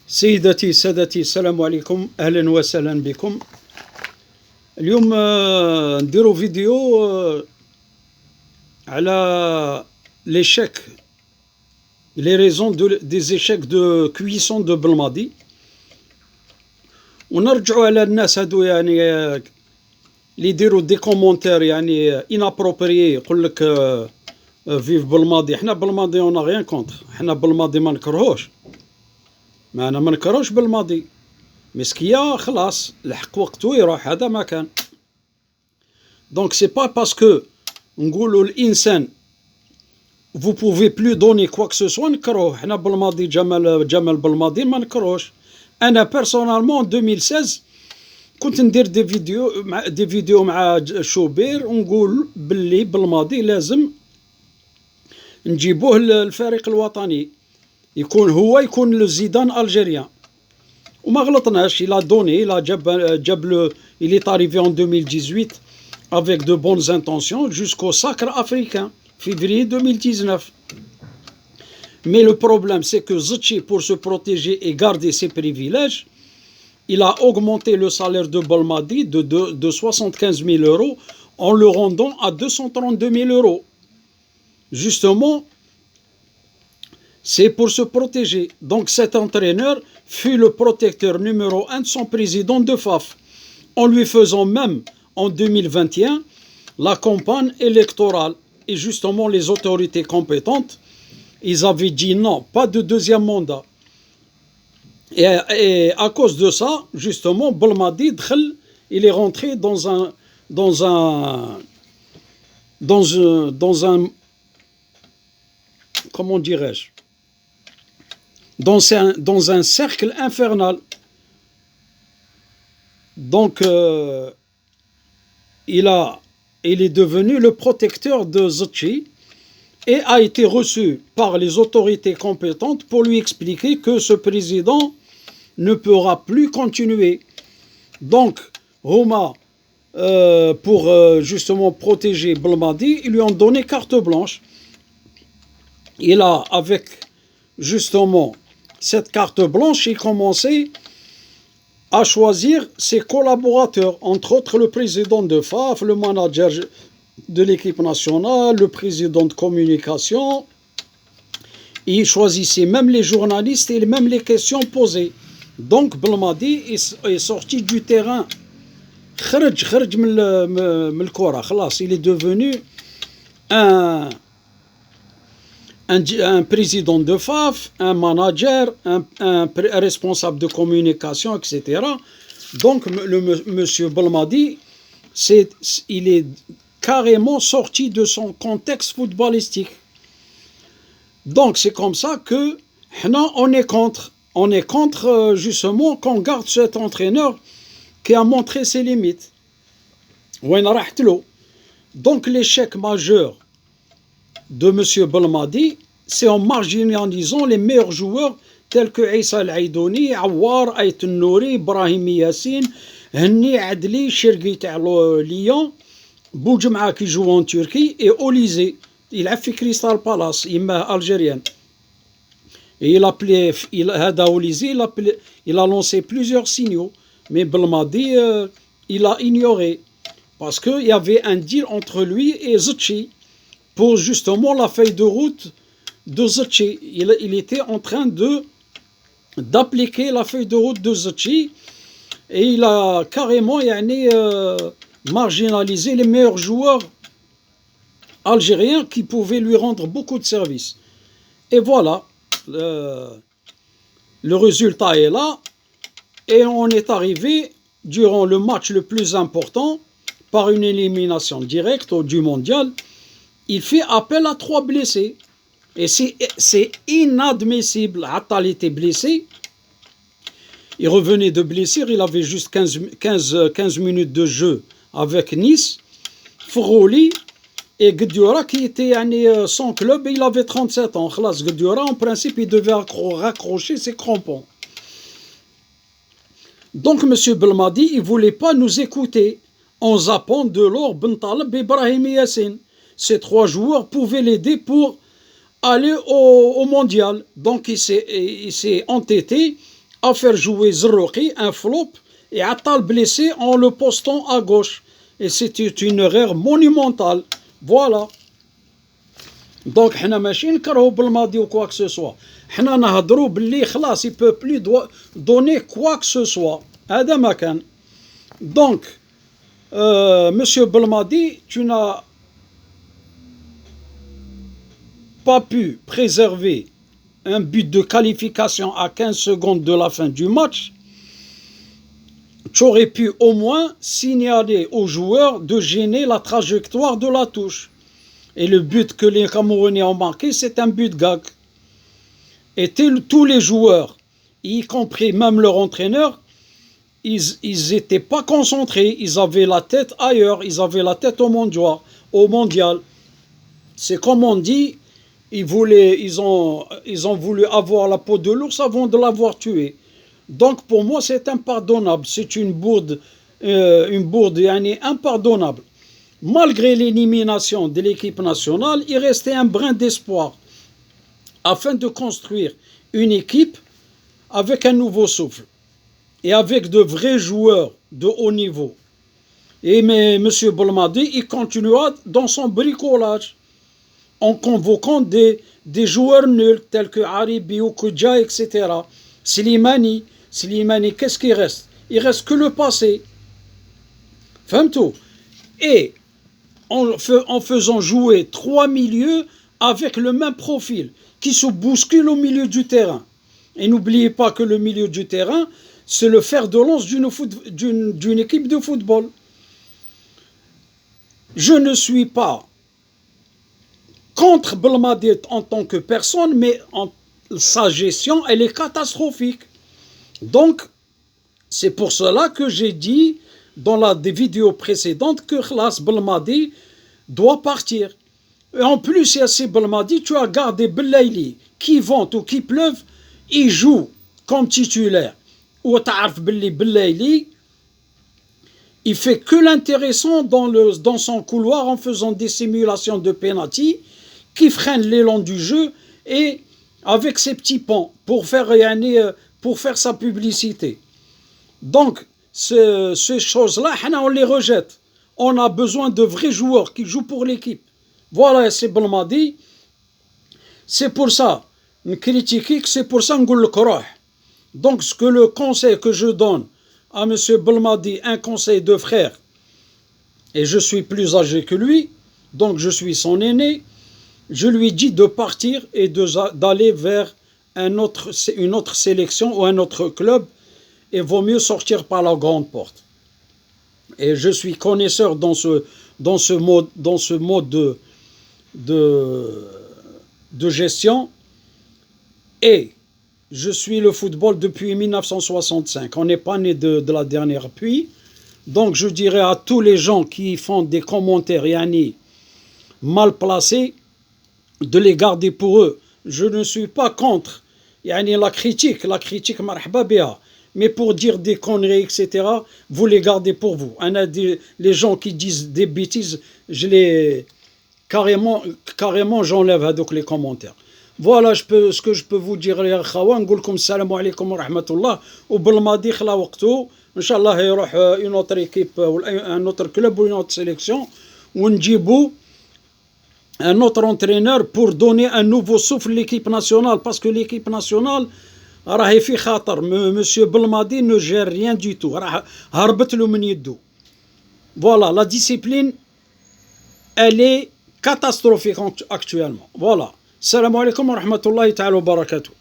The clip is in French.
سيداتي سادتي السلام عليكم، اهلا وسهلا بكم. اليوم نديرو فيديو على l'échec, les raisons des échecs de cuisson de Belmadi. ونرجعوا على الناس هادو يعني اللي يديروا دي كومونتير يعني inapproprié، يقول لك فيف بالماضي. حنا بالماضي اون غيان كونتر، حنا بالماضي ما نكرهوش، ما انا ما نكرهوش بالماضي، مسكية خلاص الحق وقته يروح، هذا ما كان. دونك سي با باسكو نقولوا الانسان vous pouvez plus donner quoi que ce soit نكرهوه. حنا بالماضي جمال بالماضي ما نكرهوش. انا بيرسونالمون 2016 كنت ندير دي فيديو مع شوبير ونقول باللي بالماضي لازم نجيبوه الفريق الوطني، يكون لو زيدان الجيريان. وما غلطناش، il a donné, il a جاب le il est arrivé en 2018 avec de bonnes intentions jusqu'au sacre africain février 2019. Mais le problème c'est que Zetchi, pour se protéger et garder ses privilèges, il a augmenté le salaire de Belmadi de 75 000 euros en le rendant à 232 000 euros. Justement, c'est pour se protéger. Donc cet entraîneur fut le protecteur numéro 1 de son président de FAF, en lui faisant même en 2021 la campagne électorale. Et justement les autorités compétentes, ils avaient dit non, pas de deuxième mandat. Et à cause de ça, justement, Belmadi il est rentré dans un comment dirais-je, dans un cercle infernal. Donc il est devenu le protecteur de Zetchi et a été reçu par les autorités compétentes pour lui expliquer que ce président ne pourra plus continuer. Donc Roma, pour justement protéger Belmadi, ils lui ont donné carte blanche. Il a, avec justement cette carte blanche, il commençait à choisir ses collaborateurs, entre autres le président de FAF, le manager de l'équipe nationale, le président de communication. Il choisissait même les journalistes et même les questions posées. Donc Belmadi est sorti du terrain. خرج من الكرة خلاص. Il est devenu un président de FAF, un manager, un responsable de communication, etc. Donc monsieur Belmadi, il est carrément sorti de son contexte footballistique. Donc c'est comme ça que on est contre justement qu'on garde cet entraîneur qui a montré ses limites. Donc l'échec majeur de M. Belmadi, c'est en marginalisant les meilleurs joueurs tels que Issa El-Aïdouni, Awar, Ait Nouri, Brahimi Yassine, Henni Adli, Chergui à Lyon, Boudjma qui joue en Turquie, et Olysée. Il a fait Crystal Palace, Imma algérienne. Et il a lancé plusieurs signaux. Mais Belmadi, il a ignoré, parce qu'il y avait un deal entre lui et Zetchi pour justement la feuille de route de Zetchi. Il était en train d'appliquer la feuille de route de Zetchi, et il a carrément marginalisé les meilleurs joueurs algériens qui pouvaient lui rendre beaucoup de services. Et voilà, le résultat est là. Et on est arrivé durant le match le plus important par une élimination directe du mondial. Il fait appel à 3 blessés. Et c'est inadmissible. Attal était blessé. Il revenait de blessure. Il avait juste 15 minutes de jeu avec Nice. Frouli et Guedioura qui était son club. Et il avait 37 ans. Guedioura, en principe, il devait raccrocher ses crampons. Donc M. Belmadi, il ne voulait pas nous écouter en zappant Delors, Bentaleb et Brahimi Yassine. Ces 3 joueurs pouvaient l'aider pour aller au mondial. Donc il s'est entêté à faire jouer Zerrouki, un flop, et Attal blessé en le postant à gauche. Et c'était une erreur monumentale. Voilà. Donc, حنا ماشي نكرهو بالماضي ou quoi que ce soit. حنا نهضروا باللي خلاص il peut plus donner quoi que ce soit. هذا ما كان. Donc, Monsieur Belmadi, tu n'as pas pu préserver un but de qualification à 15 secondes de la fin du match. Tu aurais pu au moins signaler aux joueurs de gêner la trajectoire de la touche. Et le but que les Camerounais ont marqué, c'est un but gag. Et tous les joueurs, y compris même leur entraîneur, ils n'étaient pas concentrés, ils avaient la tête ailleurs, ils avaient la tête au mondial. C'est comme on dit, ils ont voulu avoir la peau de l'ours avant de l'avoir tué. Donc pour moi c'est impardonnable, c'est une bourde impardonnable. Malgré l'élimination de l'équipe nationale, il restait un brin d'espoir afin de construire une équipe avec un nouveau souffle et avec de vrais joueurs de haut niveau. Mais M. Belmadi, il continua dans son bricolage en convoquant des joueurs nuls tels que Haribi, Kouja, etc. Slimani, qu'est-ce qu'il reste? Il reste que le passé. Femme-tout. Et en faisant jouer 3 milieux avec le même profil, qui se bousculent au milieu du terrain. Et n'oubliez pas que le milieu du terrain, c'est le fer de lance d'une équipe de football. Je ne suis pas contre Belmadi en tant que personne, mais sa gestion, elle est catastrophique. Donc, c'est pour cela que j'ai dit dans des vidéos précédentes que Khlas Belmadi doit partir. Et en plus, il y a ces Belmadi, tu as gardé Belaïli, qui vente ou qui pleuve, il joue comme titulaire. Ou ta'arf Belaïli, il fait que l'intéressant dans son couloir en faisant des simulations de penalty qui freinent l'élan du jeu et avec ses petits ponts pour faire sa publicité. Donc, ces choses-là, on les rejette. On a besoin de vrais joueurs qui jouent pour l'équipe. Voilà, c'est Belmadi. C'est pour ça, c'est pour ça que donc, ce que le conseil que je donne à M. Belmadi, un conseil de frère, et je suis plus âgé que lui, donc je suis son aîné, je lui dis de partir et d'aller vers une autre sélection ou un autre club, et vaut mieux sortir par la grande porte. Et je suis connaisseur dans ce mode de gestion, et je suis le football depuis 1965. On n'est pas né de la dernière pluie. Donc je dirais à tous les gens qui font des commentaires mal placés, de les garder pour eux. Je ne suis pas contre la critique marhaba biha. Mais pour dire des conneries, etc., vous les gardez pour vous. Les gens qui disent des bêtises, carrément j'enlève donc les commentaires. Voilà ce que je peux vous dire les akhawa. نقولكم السلام عليكم ورحمة الله. وبالماضي خلا وقته إن شاء الله يروح une autre équipe ou un autre club ou une autre sélection ونجيبوا un autre entraîneur pour donner un nouveau souffle à l'équipe nationale, parce que l'équipe nationale راهي في خطر. Monsieur Belmadi ne gère rien du tout. راه هربت له من يدو. Voilà, la discipline, elle est catastrophique actuellement. Voilà. السلام عليكم ورحمة الله تعالى وبركاته.